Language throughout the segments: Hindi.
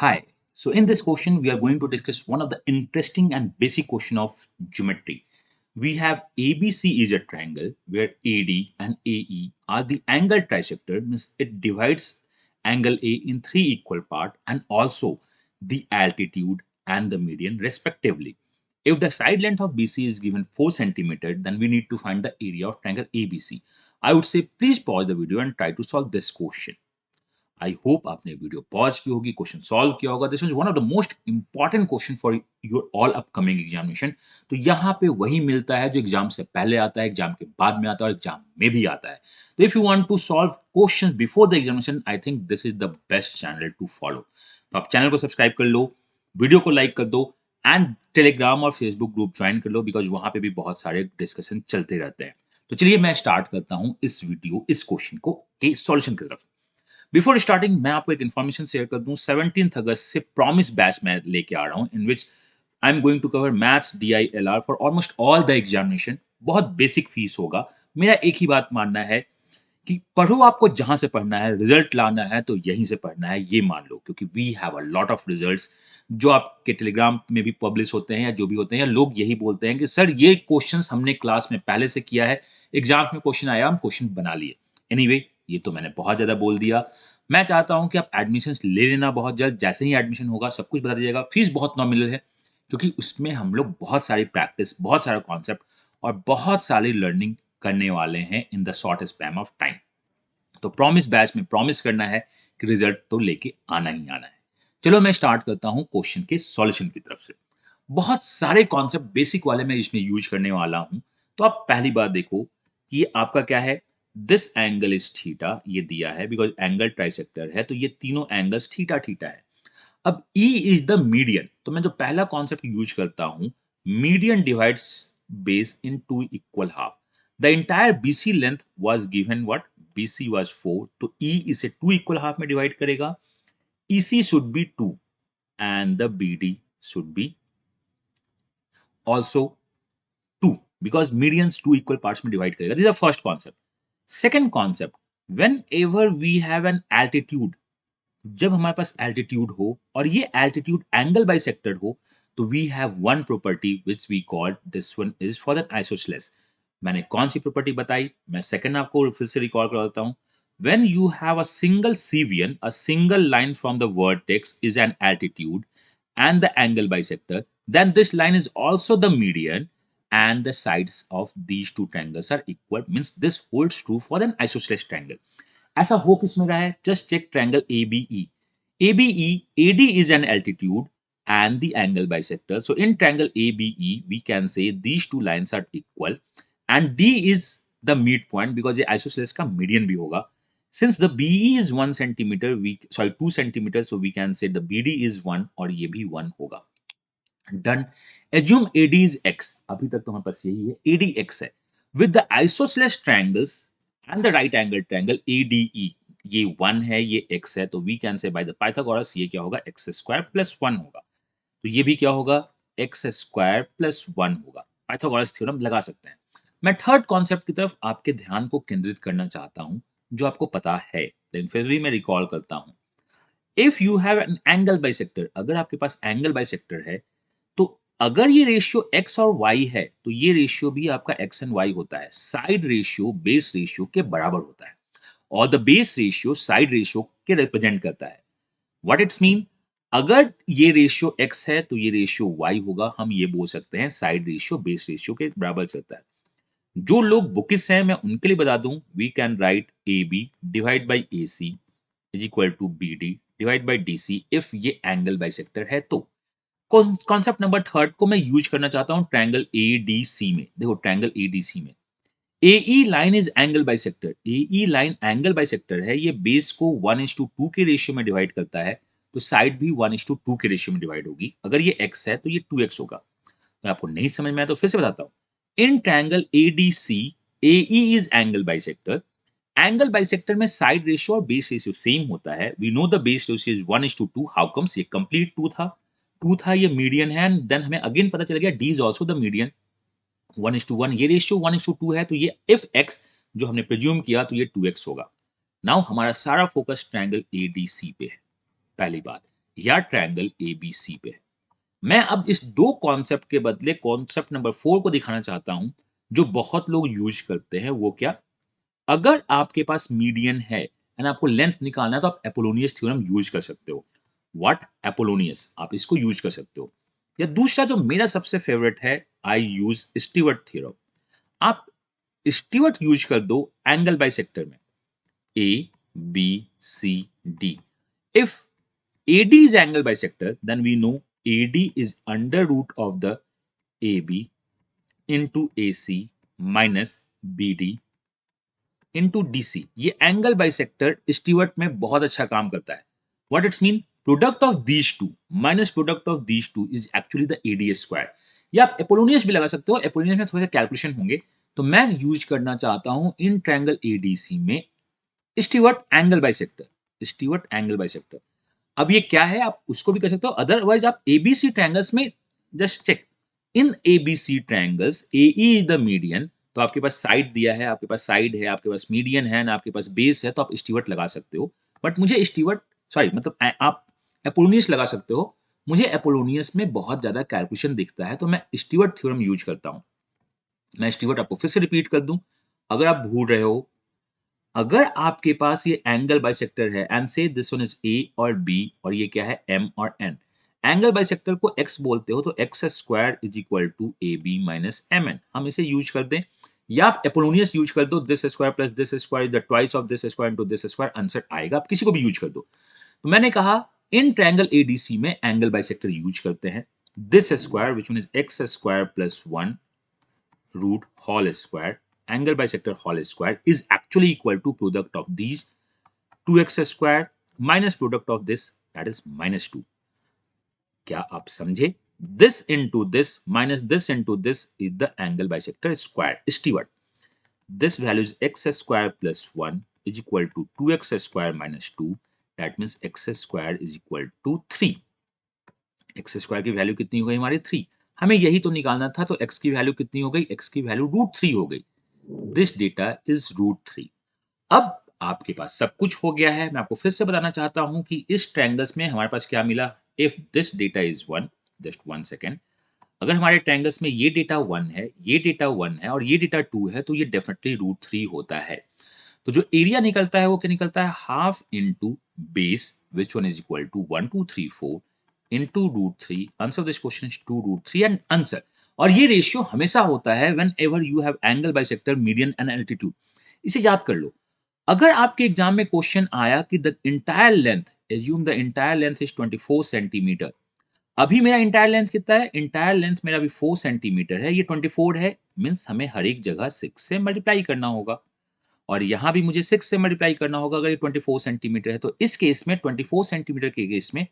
Hi. So in this question, we are going to discuss one of the interesting and basic question of geometry. We have ABC is a triangle where AD and AE are the angle trisector, means it divides angle A in three equal parts and also the altitude and the median respectively. If the side length of BC is given 4 centimeter, then we need to find the area of triangle ABC. I would say please pause the video and try to solve this question. I hope आपने वीडियो पॉज की होगी, क्वेश्चन सॉल्व किया होगा. This is one of the most important question for your all upcoming examination. तो यहाँ पे वही मिलता है जो एग्जाम से पहले आता है, एग्जाम के बाद में आता है और एग्जाम में भी आता है. तो if you want to solve question before the examination, I think this is the best channel to follow. तो आप चैनल को सब्सक्राइब कर लो, वीडियो को लाइक कर दो एंड टेलीग्राम और फेसबुक ग्रुप ज्वाइन कर लो, बिकॉज वहां पे भी बहुत सारे डिस्कशन चलते रहते हैं. तो चलिए मैं स्टार्ट करता हूँ इस क्वेश्चन को के सॉल्यूशन की तरफ. बिफोर स्टार्टिंग मैं आपको एक इन्फॉर्मेशन शेयर कर दूं. 17 अगस्त से प्रॉमिस बैच मैं लेके आ रहा हूं, in which I am going to cover maths DILR for almost all the examination. बहुत बेसिक फीस होगा. मेरा एक ही बात मानना है कि पढ़ो, आपको जहां से पढ़ना है, रिजल्ट लाना है तो यहीं से पढ़ना है, ये मान लो, क्योंकि we have a lot of results जो आपके टेलीग्राम में भी पब्लिश होते हैं या जो भी होते हैं. या लोग यही बोलते हैं कि सर ये क्वेश्चंस हमने क्लास में पहले से किया है, एग्जाम में क्वेश्चन आया, हम क्वेश्चन बना लिए. एनीवे, ये तो मैंने बहुत ज्यादा बोल दिया. मैं चाहता हूं कि आप एडमिशन ले लेना बहुत जल्द. जैसे ही एडमिशन होगा सब कुछ बता दीजिएगा. फीस बहुत नॉमिनल है, क्योंकि उसमें हम लोग बहुत सारी प्रैक्टिस, बहुत सारा कॉन्सेप्ट और बहुत सारी लर्निंग करने वाले हैं in the short span of time. तो प्रॉमिस बैच में प्रॉमिस करना है कि रिजल्ट तो लेके आना ही आना है. चलो मैं स्टार्ट करता हूं क्वेश्चन के सॉल्यूशन की तरफ से. बहुत सारे कॉन्सेप्ट बेसिक वाले मैं इसमें यूज करने वाला हूं. तो आप पहली बात देखो कि ये आपका क्या है. दिस एंगल इज थीटा, ये दिया है बिकॉज एंगल ट्राइसेक्टर है, तो ये तीनों एंगल्स थीटा थीटा है. अब E इज द मीडियन, तो मैं जो पहला कॉन्सेप्ट यूज करता हूं, median divides base into equal half. The entire BC length was given what, BC was 4, तो E इसे 2 इक्वल हाफ में डिवाइड करेगा. EC should be 2 and the BD should be also 2 because medians 2 equal parts में divide करेगा. This is the first concept. Second concept, whenever we have an altitude, जब हमारे पास altitude हो और ये altitude angle bisected हो, तो we have one property which we call, this one is for the isosceles. मैंने कौन सी प्रॉपर्टी बताई, मैं सेकंड आपको फिर से रिकॉल कर देता हूं. When you have a single CVN, a single line from the vertex is an altitude and the angle bisector, then this line is also the median and the sides of these two triangles are equal, means this holds true for an isosceles triangle. ऐसा हो किसमें रहा है, just check triangle ABE. ABE, AD is an altitude and the angle bisector. So in triangle ABE, we can say these two lines are equal and D is the midpoint because ये isosceles का median भी होगा. Since the BE is 1 centimeter, 2 centimeters, so we can say the BD is 1 और ये भी 1 होगा. Done. Assume AD is X. अभी तक तो हमारे पास यही है, AD X है. With the isosceles triangles and the right angle triangle ADE, ये 1 है, ये X है, तो we can say by the Pythagoras ये क्या होगा, x square plus 1 होगा. तो ये भी क्या होगा, x square plus 1 होगा. पाइथागोरस थ्योरम लगा सकते हैं. मैं थर्ड कॉन्सेप्ट की तरफ आपके ध्यान को केंद्रित करना चाहता हूं, जो आपको पता है, लेकिन फिर भी मैं रिकॉल करता हूं. If you have an angle bisector, अगर आपके पास एंगल बाइसेक्टर है, तो अगर ये रेशियो x और y है, तो ये रेशियो भी आपका x एंड y होता है. साइड रेशियो बेस रेशियो के बराबर होता है और the base ratio side ratio के रिप्रेजेंट करता है. व्हाट इट्स मीन, अगर ये रेशियो x है तो ये रेशियो y होगा. हम ये बोल सकते हैं साइड रेशियो बेस रेशियो के बराबर चलता है. जो लोग बुकिस हैं मैं उनके लिए बता दूं, we can write AB divide by AC is equal to BD divide by DC if ये एंगल बाइसेक्टर है. तो कॉन्सेप्ट नंबर थर्ड को मैं यूज करना चाहता हूं ट्रायंगल ADC में. देखो ट्रायंगल ADC में AE line is angle bisector. AE line angle bisector है, ये बेस को 1:2 के रेशियो में डिवाइड करता है, तो साइड भी 1:2 के रेशियो में डिवाइड होगी. अगर ये x है तो ये 2x होगा. अगर आपको नहीं समझ में आया तो फिर से बताता हूं. In triangle ADC AE is angle bisector. Angle bisector में साइड रेशियो और बेस रेशियो सेम होता है. We know the base ratio is 1:2. How comes, ये कंप्लीट 2 था, ये मीडियन है, एंड देन हमें अगेन पता चल गया D is also the median. 1:1, ये रेशियो 1:2 है, तो ये इफ x जो हमने प्रिज्यूम किया तो ये 2x होगा. नाउ हमारा सारा फोकस ट्रायंगल ADC पे है. पहली बात, या ट्रायंगल ABC पे। मैं अब इस दो कॉन्सेप्ट के बदले कॉन्सेप्ट नंबर 4 को दिखाना चाहता हूं, जो बहुत लोग यूज करते हैं। वो क्या? अगर आपके पास मीडियन है एंड आपको लेंथ निकालना है तो आप एपोलोनियस थ्योरम यूज कर सकते हो। व्हाट? एपोलोनियस, आप इसको यूज कर सकते हो। या दूसरा जो मेरा सबसे फेवरेट है, आई यूज स्टीवर्ट थ्योरम। आप स्टीवर्ट यूज कर दो एंगल बाइसेक्टर में, A B C D. If AD is angle bisector, then we know AD is under root of the AB into AC minus BD into DC। ये एंगल बाइसेक्टर स्टीवर्ट में बहुत अच्छा काम करता है। What it's mean? Product of these two minus product of these two is actually the ADS square। या आप एपोलोनियस भी लगा सकते हो, एपोलोनियस में थोड़े से कैलकुलेशन होंगे। तो मैं यूज करना चाहता हूं इन ट्रायंगल ADC में Stewart angle bisector. Stewart angle bisector. अब ये क्या है आप उसको भी कर सकते हो, अदरवाइज आप एबीसी ट्रायंगल्स में just check. In ABC triangles AE is the median, तो आपके पास साइड दिया है, आपके पास साइड है, आपके पास मीडियन है ना, आपके पास बेस है, तो आप स्टीवर्ट लगा सकते हो। बट मुझे स्टीवर्ट, सॉरी मतलब आप एपोलोनियस लगा सकते हो। मुझे एपोलोनियस में बहुत ज्यादा कैलकुलेशन दिखता है, तो मैं स्टीवर्ट थ्योरम यूज करता हूं। मैं स्टीवर्ट आपको फिर से रिपीट कर दूं, अगर आप भूल रहे हो। अगर आपके पास ये एंगल बाइसेक्टर है and say this one is a और बी और ये क्या है एम और एन। एंगल बाइसेक्टर को एक्स बोलते हो, तो x square is equal to a b minus m n. हम इसे यूज कर दें, या आप एपोलोनियस यूज कर दो, this square plus this square is the twice of this square into this square, answer आएगा। आप किसी को भी यूज कर दो। तो मैंने कहा इन ट्रायंगल एडीसी में एंगल बाइसेक्टर यूज करते हैं। This square which one is x square plus one root whole square, angle bisector whole square is actually equal to product of these 2x square minus product of this, that is minus 2। क्या आप समझे? This into this minus this into this is the angle bisector square, steward। This value is x square plus 1 is equal to 2x square minus 2, that means x square is equal to 3। X square की वैल्यू कितनी हो गई हमारी 3। हमें यही तो निकालना था, तो x की वैल्यू कितनी हो गई? x की वैल्यू √3 हो गई। This data is √3। अब आपके पास सब कुछ हो गया है। मैं आपको फिर से बताना चाहता हूं कि इस ट्रायंगल्स में हमारे पास क्या मिला। If this data is 1, just 1 second, अगर हमारे ट्रायंगल्स में ये डेटा 1 है, ये डेटा 1 है और ये डेटा 2 है, तो ये डेफिनेटली √3 होता है। तो जो एरिया निकलता है वो क्या निकलता है? Half into base which one is equal to 1 2 3 4 into √3। Answer of this question is 2 √3 and answer. और ये रेशियो हमेशा होता है whenever you have angle bisector median and altitude. इसे याद कर लो। अगर आपके एग्जाम में क्वेश्चन आया कि the entire length, assume the entire length is 24 centimetre. अभी मेरा इंटायर लेंथ कितना है? इंटायर लेंथ मेरा अभी 4 सेंटीमीटर है, ये 24 है, मीन्स हमें हर एक जगह 6 से मल्टीप्लाई करना होगा। और यहाँ भी मुझे 6 से मल्टीप्लाई करना होगा अगर ये 24 सेंटीमीटर है। तो इस केस में 24 सेंटीमीटर के केस में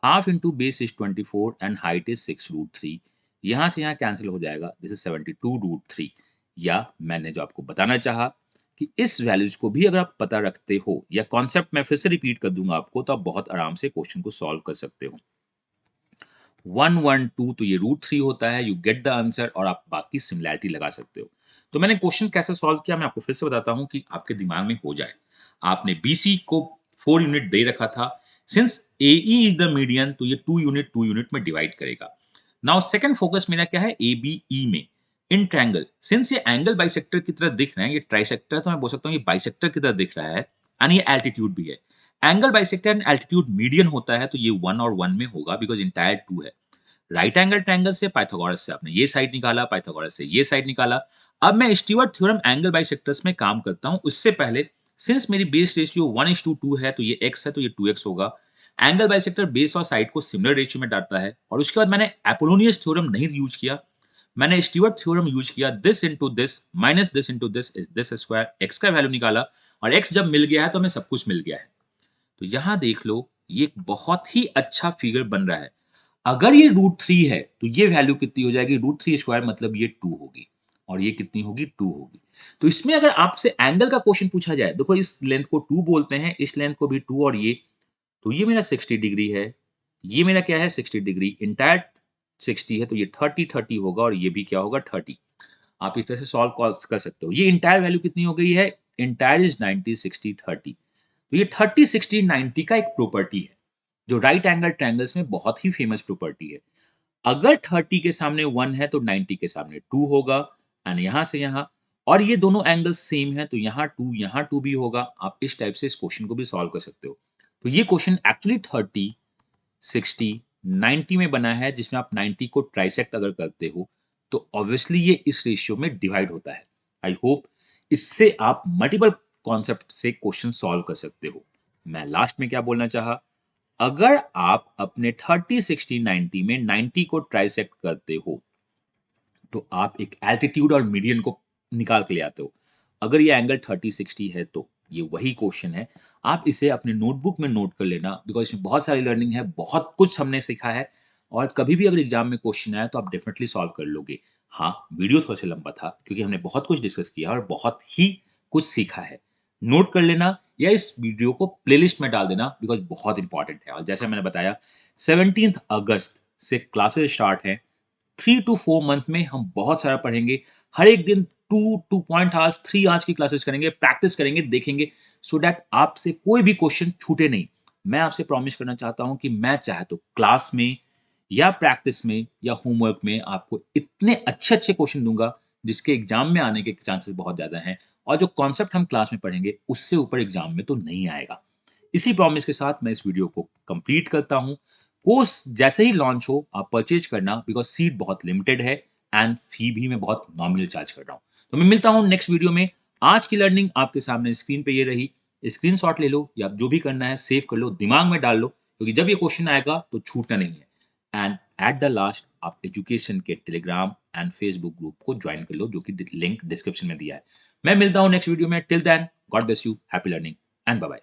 half into base is 24 and height is 6 √3। यहाँ से यहाँ कैंसिल हो जाएगा, दिस इज 72 √3। या मैंने जो आपको बताना चाहा कि इस वैल्यूज को भी अगर आप पता रखते हो, या कॉन्सेप्ट मैं फिर से रिपीट कर दूंगा आपको, तो आप बहुत आराम से क्वेश्चन को सॉल्व कर सकते हो। 1 1 2 तो ये √3 होता है, यू गेट द आंसर, और आप बाकी सिमिलैरिटी लगा सकते हो। तो मैंने क्वेश्चन कैसे सॉल्व किया मैं आपको फिर से बताता हूं कि आपके दिमाग में हो जाए। आपने BC को 4 यूनिट दे रखा था, since AE is the median, तो ये 2 यूनिट में डिवाइड करेगा। नाउ सेकंड फोकस मेरा क्या है? ABE में इन ट्रायंगल, सिंस ये एंगल बाइसेक्टर की तरह दिख रहे हैं, ये ट्राइसेक्टर, तो मैं बोल सकता हूँ ये बाइसेक्टर की तरह दिख रहा है एंड ये एल्टीट्यूड भी है। Angle bisector and altitude median होता है, तो ये 1 और 1 में होगा बिकॉज इंटायर 2 है। राइट एंगल ट्रायंगल से पाइथागोरस से आपने ये साइड निकाला, पाइथागोरस से ये साइड निकाला। अब मैं स्टीवर्ट थ्योरम एंगल बाइसेक्टर्स में काम करता हूं। उससे पहले सिंस मेरी बेस रेशियो 1:2 है, तो ये x है, तो ये 2x होगा। एंगल बाइसेक्टर बेस और साइड को सिमिलर रेशियो में डालता है। और उसके बाद मैंने एपोलोनियस थ्योरम नहीं यूज किया, मैंने स्टीवर्ट थ्योरम यूज किया। This into this minus this into this is this square. X का वैल्यू निकाला और x जब मिल गया है तो हमें सब कुछ मिल गया है। तो यहां देख लो, ये एक बहुत ही अच्छा फिगर बन रहा है। अगर ये √3 है तो ये वैल्यू कितनी हो जाएगी? √3 स्क्वायर, मतलब ये 2 होगी, और ये कितनी होगी? 2 होगी। तो इसमें अगर आपसे एंगल का क्वेश्चन पूछा जाए, देखो इस लेंथ को 2 बोलते हैं, इस लेंथ को भी 2, और ये, तो ये मेरा 60 डिग्री है, ये मेरा क्या है? 60 डिग्री। इंटायर 60 है, तो ये 30 30 होगा, और ये भी क्या होगा? 30। आप इस तरह से सॉल्व कर सकते हो। ये इंटायर वैल्यू कितनी हो गई है? Entire is 90 60 30। तो ये 30 60 90 का एक प्रॉपर्टी है। जो राइट एंगल ट्रायंगल्स में बहुत ही फेमस प्रॉपर्टी है। अगर 30 के सामने 1 है तो 90 के सामने 2 होगा, एंड यहाँ से यहाँ, और ये दोनों एंगल्स सेम है तो यहाँ 2 भी होगा। आप इस टाइप से इस क्वेश्चन को भी सॉल्व कर सकते हो। तो ये क्वेश्चन एक्चुअली 30, 60, 90 में बना है, जिसमें आप 90 को ट्राइसेक्ट अगर करते हो तो ऑब्वियसली ये इस रेशियो में डिवाइड होता है। आई होप इससे आप मल्टीपल कॉन्सेप्ट से क्वेश्चन सॉल्व कर सकते हो। मैं लास्ट में क्या बोलना चाहा, अगर आप अपने 30, 60, 90 में 90 को ट्राइसेक्ट करते हो तो आप एक एल्टीट्यूड और मीडियन को निकाल के ले आते हो। अगर ये एंगल 30, 60 है तो ये वही क्वेश्चन है। आप इसे अपने नोटबुक में नोट कर लेना, बिकॉज़ इसमें बहुत सारी लर्निंग है, बहुत कुछ हमने सीखा है, और कभी भी अगर एग्ज़ाम में क्वेश्चन आया तो आप डेफिनिटली सॉल्व कर लोगे। हाँ, वीडियो थोड़ा-सा लंबा था क्योंकि हमने बहुत कुछ डिस्कस किया और बहुत ही कुछ सीखा है। नोट कर लेना या इस वीडियो को प्लेलिस्ट में डाल देना, बिकॉज़ बहुत इंपॉर्टेंट है। और जैसे मैंने बताया 17th अगस्त से क्लासेस स्टार्ट हैं। 3 टू 4 मंथ में हम बहुत सारा पढ़ेंगे। हर एक दिन 2 आवर्स 3 आवर्स की क्लासेस करेंगे, प्रैक्टिस करेंगे, देखेंगे, सो दैट आपसे कोई भी क्वेश्चन छूटे नहीं। मैं आपसे प्रॉमिस करना चाहता हूँ कि मैं चाहे तो क्लास में या प्रैक्टिस में या होमवर्क में आपको इतने अच्छे-अच्छे क्वेश्चन दूँगा, जिसके एग्ज़ाम में आने के चांसेस बहुत ज़्यादा हैं, और जो कॉन्सेप्ट हम क्लास में पढ़ेंगे, उससे ऊपर एग्ज़ाम में तो नहीं आएगा। इसी प्रॉमिस के साथ मैं इस वीडियो को कंप्लीट करता हूँ। कोर्स जैसे ही लॉन्च हो आप परचेज करना, बिकॉज़ सीट बहुत लिमिटेड है एंड फी भी मैं बहुत नॉमिनल चार्ज कर रहा हूँ। तो मैं मिलता हूँ नेक्स्ट वीडियो में। आज की लर्निंग आपके सामने स्क्रीन पे ये रही। स्क्रीनशॉट ले लो या जो भी करना है सेव कर लो, दिमाग में डाल लो, क्योंकि जब ये क्वेश्चन आएगा तो छूटना नहीं है। एंड एट द लास्ट आप एजुकेशन के टेलीग्राम एंड फेसबुक ग्रुप को ज्वाइन कर लो, जो कि लिंक डिस्क्रिप्शन में दिया है। मैं मिलता हूँ नेक्स्ट वीडियो में। Till then, god bless you, happy learning and bye bye.